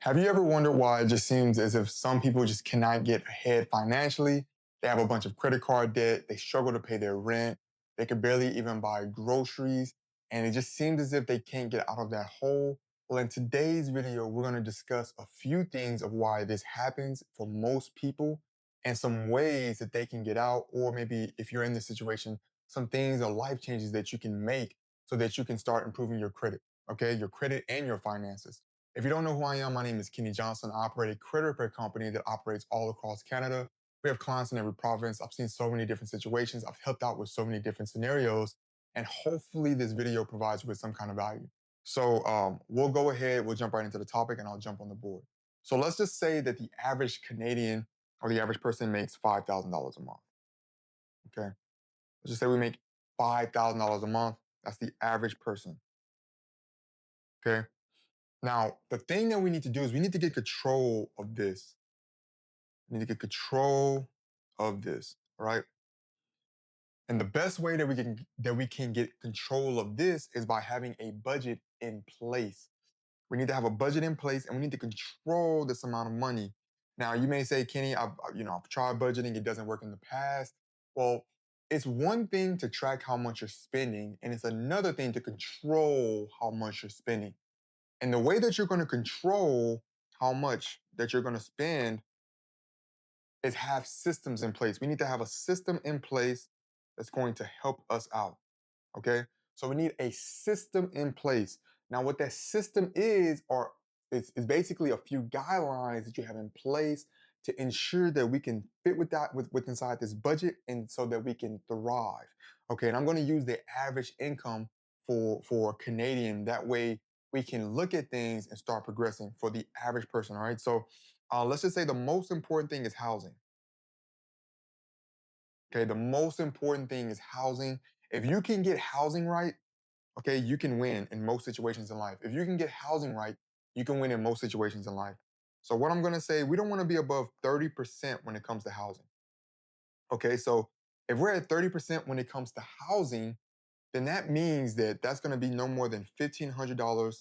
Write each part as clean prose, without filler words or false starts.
Have you ever wondered why it just seems as if some people just cannot get ahead financially? They have a bunch of credit card debt, they struggle to pay their rent, they could barely even buy groceries, and it just seems as if they can't get out of that hole. Well, in today's video, we're going to discuss a few things of why this happens for most people and some ways that they can get out, or maybe if you're in this situation, some things or life changes that you can make so that you can start improving your credit, okay? Your credit and your finances. If you don't know who I am, my name is Kenny Johnson. I operate a credit repair company that operates all across Canada. We have clients in every province. I've seen so many different situations. I've helped out with so many different scenarios. And hopefully this video provides you with some kind of value. So we'll go ahead, we'll jump right into the topic and I'll jump on the board. So let's just say that the average Canadian or the average person makes $5,000 a month, okay? Let's just say we make $5,000 a month. That's the average person, okay? Now, the thing that we need to do is we need to get control of this. We need to get control of this, all right? And the best way that we can get control of this is by having a budget in place. We need to have a budget in place and we need to control this amount of money. Now, you may say, Kenny, I've tried budgeting, it doesn't work in the past. Well, it's one thing to track how much you're spending, and it's another thing to control how much you're spending. And the way that you're going to control how much that you're going to spend is have systems in place. We need to have a system in place that's going to help us out. Okay. So we need a system in place. Now, what that system is, or is basically a few guidelines that you have in place to ensure that we can fit with that with inside this budget and so that we can thrive. Okay. And I'm going to use the average income for Canadian. That way we can look at things and start progressing for the average person. All right. So let's just say the most important thing is housing. Okay. The most important thing is housing. If you can get housing right, okay, you can win in most situations in life. If you can get housing right, you can win in most situations in life. So what I'm going to say, we don't want to be above 30% when it comes to housing. Okay, so if we're at 30% when it comes to housing, then that means that that's going to be no more than $1,500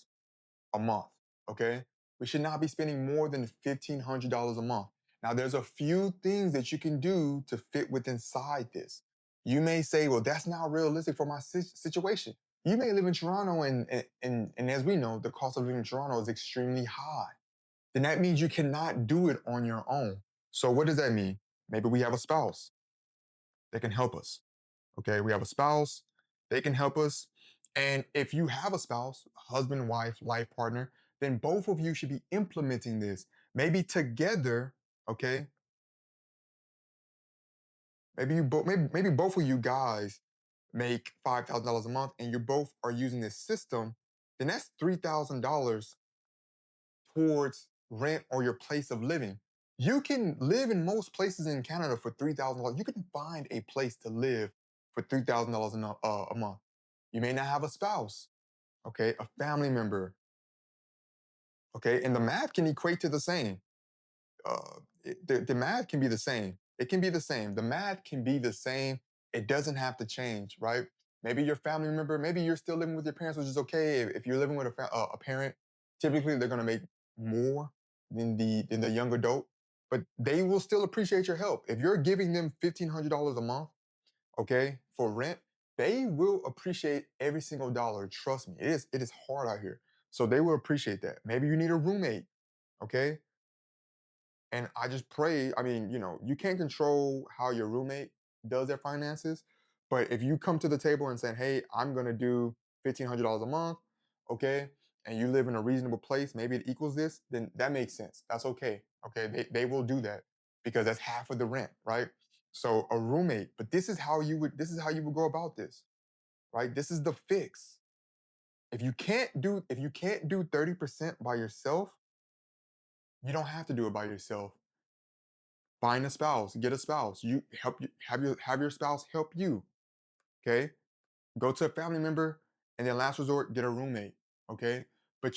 a month. Okay. We should not be spending more than $1,500 a month. Now, there's a few things that you can do to fit with inside this. You may say, well, that's not realistic for my situation. You may live in Toronto, and as we know, the cost of living in Toronto is extremely high. Then that means you cannot do it on your own. So, what does that mean? Maybe we have a spouse that can help us. Okay, we have a spouse, they can help us. And if you have a spouse, husband, wife, life partner, then both of you should be implementing this. Maybe together, okay? Maybe both of you guys make $5,000 a month and you both are using this system, then that's $3,000 towards rent or your place of living. You can live in most places in Canada for $3,000. You can find a place to live for $3,000 a month. You may not have a spouse, okay, a family member, okay, and the math can equate to the same. The math can be the same. It can be the same. The math can be the same. It doesn't have to change, right? Maybe your family member, maybe you're still living with your parents, which is okay. If you're living with a parent, typically they're going to make more than the young adult, but they will still appreciate your help. If you're giving them $1,500 a month, okay, for rent, they will appreciate every single dollar. Trust me, it is hard out here, so they will appreciate that. Maybe you need a roommate, okay, and I just pray, I mean, you can't control how your roommate does their finances, but if you come to the table and say, hey, I'm going to do $1,500 a month, okay, and you live in a reasonable place, maybe it equals this, then that makes sense. That's okay. Okay. They will do that because that's half of the rent, right? So a roommate, but this is how you would go about this, right? This is the fix. If you can't do 30% by yourself, you don't have to do it by yourself. Find a spouse, get a spouse. Have your spouse help you. Okay. Go to a family member, and then last resort, get a roommate. Okay. But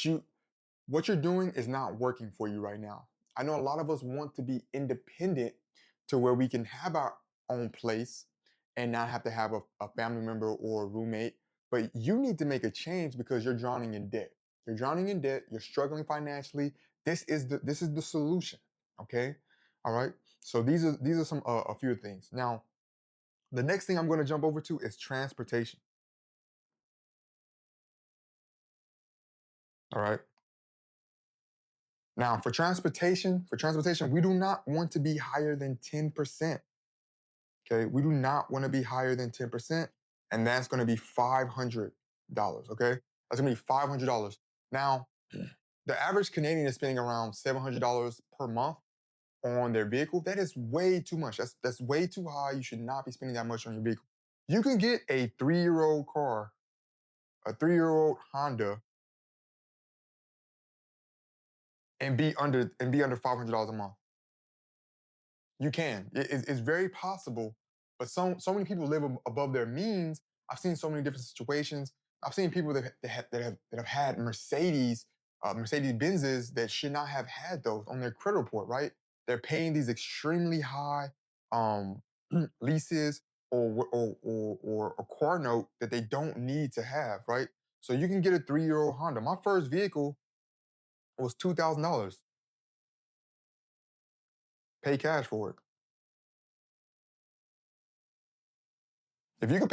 what you're doing is not working for you right now. I know a lot of us want to be independent to where we can have our own place and not have to have a family member or a roommate. But you need to make a change because you're drowning in debt. You're drowning in debt. You're struggling financially. This is the solution. Okay, all right. So these are some a few things. Now, the next thing I'm going to jump over to is transportation. All right. Now, for transportation, we do not want to be higher than 10%. Okay, we do not want to be higher than 10%, and that's going to be $500. Okay, that's going to be $500. Now, the average Canadian is spending around $700 per month on their vehicle. That is way too much. That's way too high. You should not be spending that much on your vehicle. You can get a 3-year-old car, a 3-year-old Honda, and be under $500 a month. You can. It's very possible, but so many people live above their means. I've seen so many different situations. I've seen people that have had Mercedes Benzes that should not have had those on their credit report. Right? They're paying these extremely high um, leases or a car note that they don't need to have. Right? So you can get a 3-year-old Honda. My first vehicle was $2,000. Pay cash for it. If you can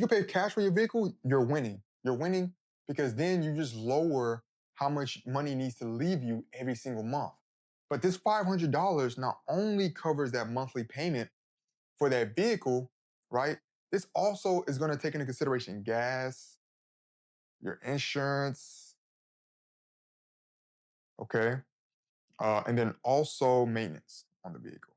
pay cash for your vehicle, you're winning. You're winning because then you just lower how much money needs to leave you every single month. But this $500 not only covers that monthly payment for that vehicle, right? This also is going to take into consideration gas, your insurance, okay, and then also maintenance on the vehicle.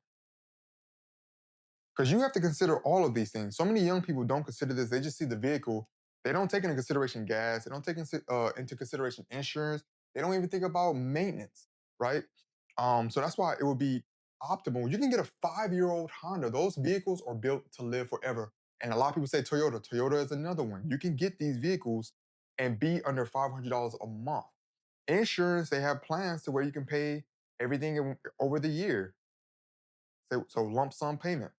Because you have to consider all of these things. So many young people don't consider this. They just see the vehicle. They don't take into consideration gas. They don't take into consideration insurance. They don't even think about maintenance, right? So that's why it would be optimal. You can get a 5-year-old Honda. Those vehicles are built to live forever. And a lot of people say Toyota. Toyota is another one. You can get these vehicles and be under $500 a month. Insurance, they have plans to where you can pay everything over the year. So lump sum payment.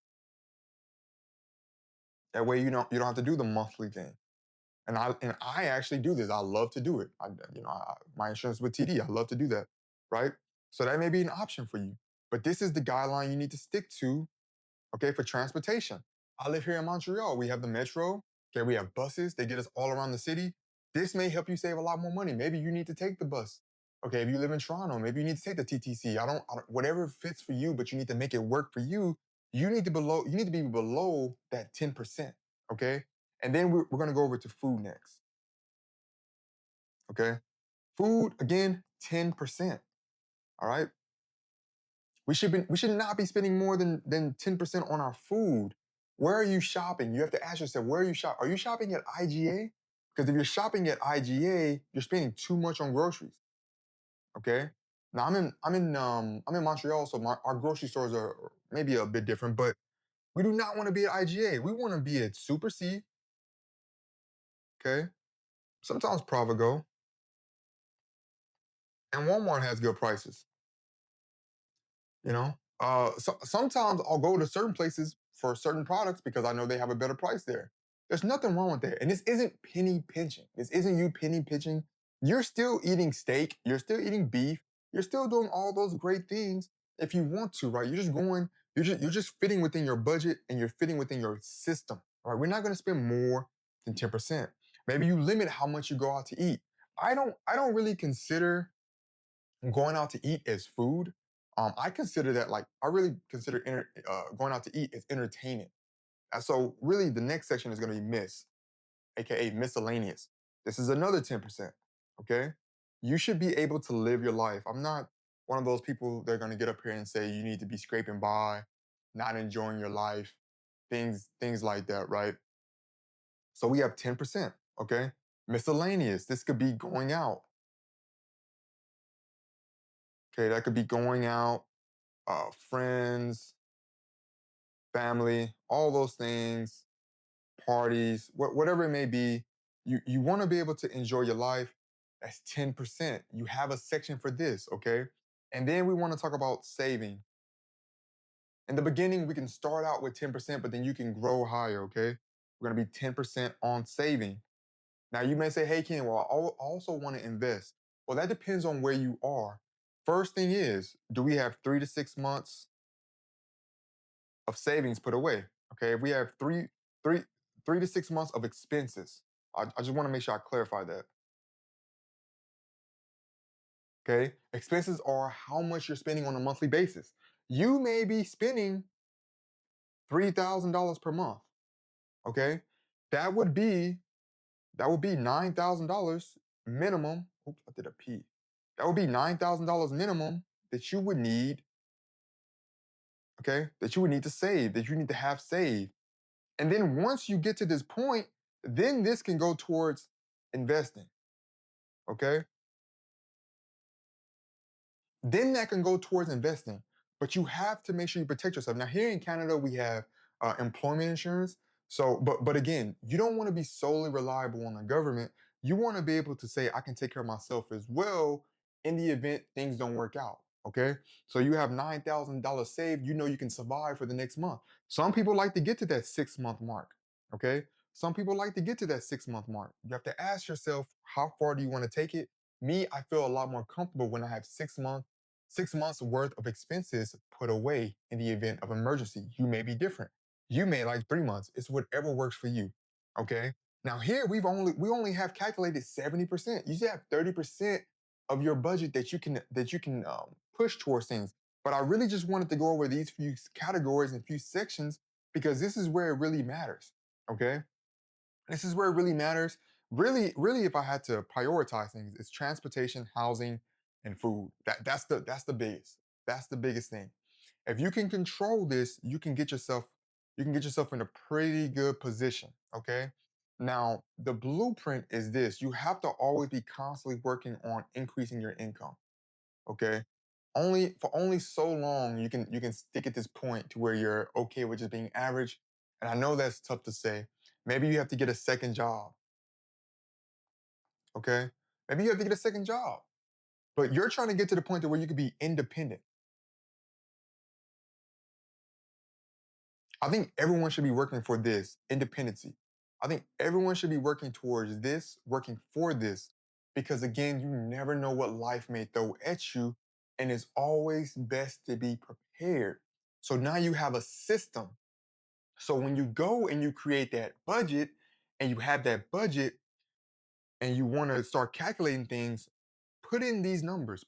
That way you don't have to do the monthly thing. And I actually do this. I love to do it. My insurance with TD. I love to do that. Right. So that may be an option for you. But this is the guideline you need to stick to. Okay, for transportation. I live here in Montreal. We have the metro. Okay, we have buses. They get us all around the city. This may help you save a lot more money. Maybe you need to take the bus. Okay, if you live in Toronto, maybe you need to take the TTC. Whatever fits for you, but you need to make it work for you. You need to be below that 10%. Okay, and then we're gonna go over to food next. Okay, food again, 10%. All right, we should not be spending more than 10% on our food. Where are you shopping? You have to ask yourself, where are you shopping? Are you shopping at IGA? Because if you're shopping at IGA, you're spending too much on groceries. Okay. Now I'm in Montreal, so our grocery stores are maybe a bit different, but we do not want to be at IGA. We want to be at Super C. Okay. Sometimes Provigo and Walmart has good prices. Sometimes I'll go to certain places for certain products because I know they have a better price there. There's nothing wrong with that. And this isn't penny pinching. This isn't you penny pinching. You're still eating steak. You're still eating beef. You're still doing all those great things if you want to, right? You're just fitting within your budget and you're fitting within your system. Right? We're not going to spend more than 10%. Maybe you limit how much you go out to eat. I don't really consider going out to eat as food. I consider that like I really consider going out to eat as entertainment. And so really the next section is going to be aka miscellaneous. This is another 10%. Okay, you should be able to live your life. I'm not one of those people that are going to get up here and say you need to be scraping by, not enjoying your life, things like that, right? So we have 10%. Okay, miscellaneous. This could be going out. Okay, that could be going out, friends, family, all those things, parties, whatever it may be. You want to be able to enjoy your life. That's 10%. You have a section for this, okay? And then we want to talk about saving. In the beginning, we can start out with 10%, but then you can grow higher, okay? We're going to be 10% on saving. Now, you may say, hey, Ken, well, I also want to invest. Well, that depends on where you are. First thing is, do we have 3 to 6 months of savings put away? Okay, if we have three, 3 to 6 months of expenses, I just want to make sure I clarify that. Okay, expenses are how much you're spending on a monthly basis. You may be spending $3,000 per month. Okay, that would be $9,000 minimum. Oops, I did a P. That would be $9,000 minimum that you would need. Okay, that you would need to save, that you need to have saved. And then once you get to this point, then this can go towards investing. Okay, then that can go towards investing. But you have to make sure you protect yourself. Now, here in Canada, we have employment insurance. So, but again, you don't want to be solely reliable on the government. You want to be able to say, I can take care of myself as well in the event things don't work out. Okay. So you have $9,000 saved, you know you can survive for the next month. Some people like to get to that 6 month mark. Okay. Some people like to get to that 6 month mark. You have to ask yourself, how far do you want to take it? Me, I feel a lot more comfortable when I have 6 months 6 months worth of expenses put away in the event of emergency. You may be different. You may like 3 months. It's whatever works for you. Okay. Now here we only have calculated 70%. You still have 30% of your budget that you can push towards things. But I really just wanted to go over these few categories and few sections because this is where it really matters. Okay. This is where it really matters. Really, if I had to prioritize things, it's transportation, housing, and food. That's the biggest. That's the biggest thing. If you can control this, you can get yourself in a pretty good position. Okay. Now, the blueprint is this: you have to always be constantly working on increasing your income. Okay. Only so long you can stick at this point to where you're okay with just being average. And I know that's tough to say. Maybe you have to get a second job. Okay. Maybe you have to get a second job. But you're trying to get to the point to where you can be independent. I think everyone should be working for this independency. I think everyone should be working towards this, working for this, because again, you never know what life may throw at you, and it's always best to be prepared. So now you have a system. So when you go and you create that budget, and you have that budget, and you want to start calculating things, put in these numbers,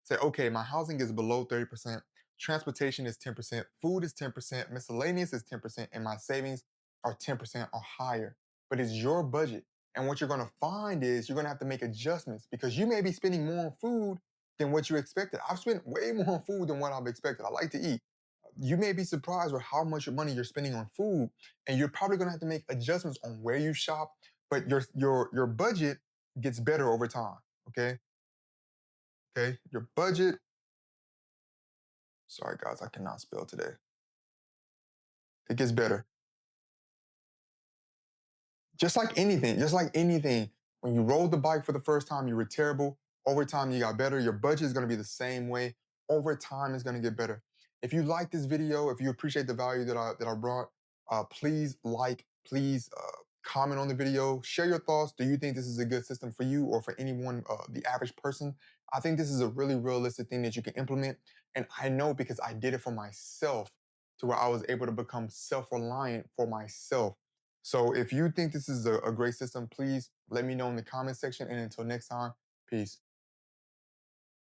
say, okay, my housing is below 30%, transportation is 10%, food is 10%, miscellaneous is 10%, and my savings are 10% or higher. But it's your budget. And what you're gonna find is you're gonna have to make adjustments because you may be spending more on food than what you expected. I've spent way more on food than what I've expected. I like to eat. You may be surprised with how much money you're spending on food, and you're probably gonna have to make adjustments on where you shop, but your budget gets better over time. Okay. Okay. Your budget. Sorry, guys, I cannot spell today. It gets better. Just like anything, when you rode the bike for the first time, you were terrible. Over time, you got better. Your budget is going to be the same way. Over time, it's going to get better. If you like this video, if you appreciate the value that I brought, please like, please comment on the video, share your thoughts. Do you think this is a good system for you or for anyone, the average person? I think this is a really realistic thing that you can implement, and I know because I did it for myself to where I was able to become self-reliant for myself. So if you think this is a great system, please let me know in the comment section. And until next time, peace.